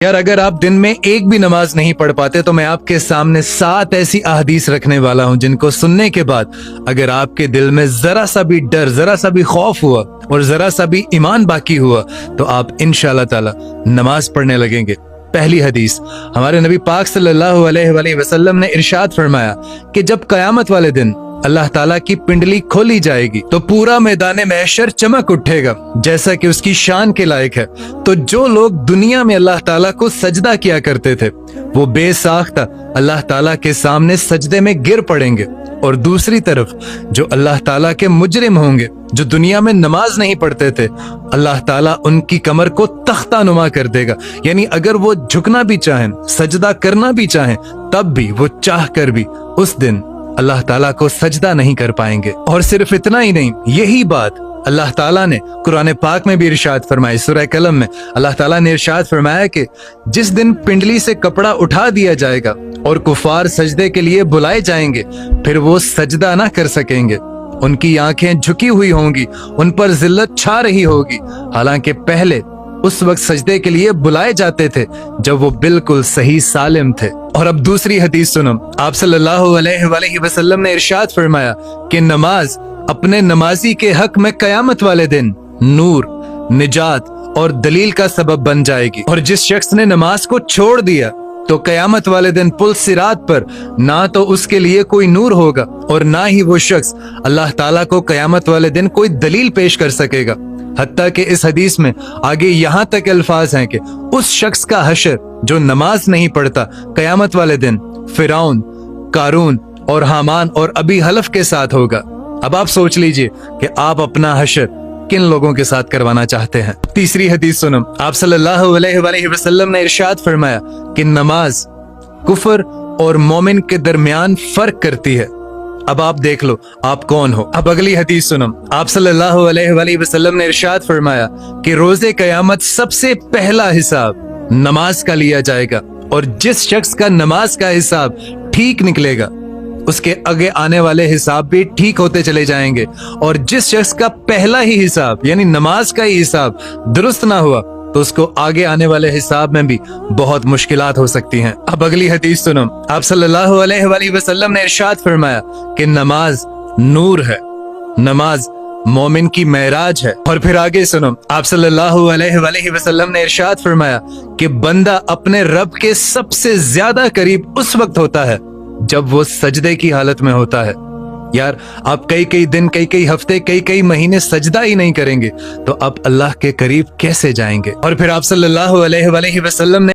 यार अगर आप दिन में एक भी नमाज नहीं पढ़ पाते तो मैं आपके सामने 7 ऐसी अहदीस रखने वाला हूं जिनको सुनने के बाद अगर आपके दिल में जरा सा भी डर, जरा सा भी खौफ हुआ और जरा सा भी ईमान बाकी हुआ तो आप इंशाअल्लाह ताला नमाज पढ़ने लगेंगे। पहली हदीस, हमारे नबी पाक सल्लल्लाहु अलैहि वसल्लम ने इरशाद फरमाया कि जब कयामत वाले दिन अल्लाह ताला की पिंडली खोली जाएगी तो पूरा मैदान महशर चमक उठेगा जैसा कि उसकी शान के लायक है। तो जो लोग दुनिया में अल्लाह ताला को सजदा किया करते थे वो बेसाख्ता अल्लाह ताला के सामने सजदे में गिर पड़ेंगे, और दूसरी तरफ जो अल्लाह ताला के मुजरिम होंगे जो दुनिया में नमाज नहीं पढ़ते थे, अल्लाह ताला उनकी कमर को तख्ता नुमा कर देगा। यानी अगर वो झुकना भी चाहें, सजदा करना भी चाहें, तब भी वो चाह कर भी उस दिन अल्लाह ताला को सजदा नहीं कर पाएंगे। और सिर्फ इतना ही नहीं, यही बात अल्लाह ताला ने कुरान पाक में भी इरशाद फरमाई। सूरह कलम में अल्लाह ताला ने इरशाद फरमाया कि जिस दिन पिंडली से कपड़ा उठा दिया जाएगा और कुफार सजदे के लिए बुलाए जाएंगे, फिर वो सजदा ना कर सकेंगे, उनकी आंखें झुकी हुई होंगी, उन पर जिल्लत छा रही होगी, हालांकि पहले उस वक्त सजदे के लिए बुलाए जाते थे जब वो बिल्कुल सही सालिम थे। और अब दूसरी हदीस सुनो, आप सल्लल्लाहु अलैहि वसल्लम ने इरशाद फरमाया कि नमाज अपने नमाजी के हक में कयामत वाले दिन नूर, निजात और दलील का सबब बन जाएगी। और जिस शख्स ने नमाज को छोड़ दिया तो कयामत वाले दिन पुल सिरात पर ना तो उसके लिए कोई नूर होगा और ना ही वो शख्स अल्लाह ताला को कयामत वाले दिन कोई दलील पेश कर सकेगा। हत्ता कि इस हदीस में आगे यहाँ तक अल्फाज हैं कि उस शख्स का हशर जो नमाज नहीं पढ़ता कयामत वाले दिन फिरौन, कारून और हामान और अबी हलफ के साथ होगा। अब आप सोच लीजिए कि आप अपना हशर किन लोगों के साथ करवाना चाहते हैं। तीसरी हदीस सुनो, आप सल्लल्लाहु अलैहि वसल्लम ने इरशाद फरमाया कि नमाज कुफर और मोमिन के दरमियान फर्क करती है। अब आप देख लो आप कौन हो। अब अगली हदीस सुनो, आप सल्लल्लाहु अलैहि वसल्लम ने इरशाद फरमाया कि रोजे कयामत सबसे पहला हिसाब नमाज का लिया जाएगा, और जिस शख्स का नमाज का हिसाब ठीक निकलेगा उसके आगे आने वाले हिसाब भी ठीक होते चले जाएंगे, और जिस शख्स का पहला ही हिसाब यानी नमाज का ही हिसाब दुरुस्त ना हुआ तो उसको आगे आने वाले हिसाब में भी बहुत मुश्किलात हो सकती हैं। अब अगली हदीस सुनो, आप सल्लल्लाहु अलैहि वसल्लम ने इरशाद फरमाया कि नमाज नूर है, नमाज मोमिन की मेराज है। और फिर आगे सुनो, आप सल्लल्लाहु अलैहि वसल्लम ने इरशाद फरमाया कि बंदा अपने रब के सबसे ज्यादा करीब उस वक्त होता है जब वो सजदे की हालत में होता है। यार आप कई दिन, कई हफ्ते, कई महीने सजदा ही नहीं करेंगे तो आप अल्लाह के करीब कैसे जाएंगे। और फिर आप सल्लल्लाहु अलैहि वसल्लम ने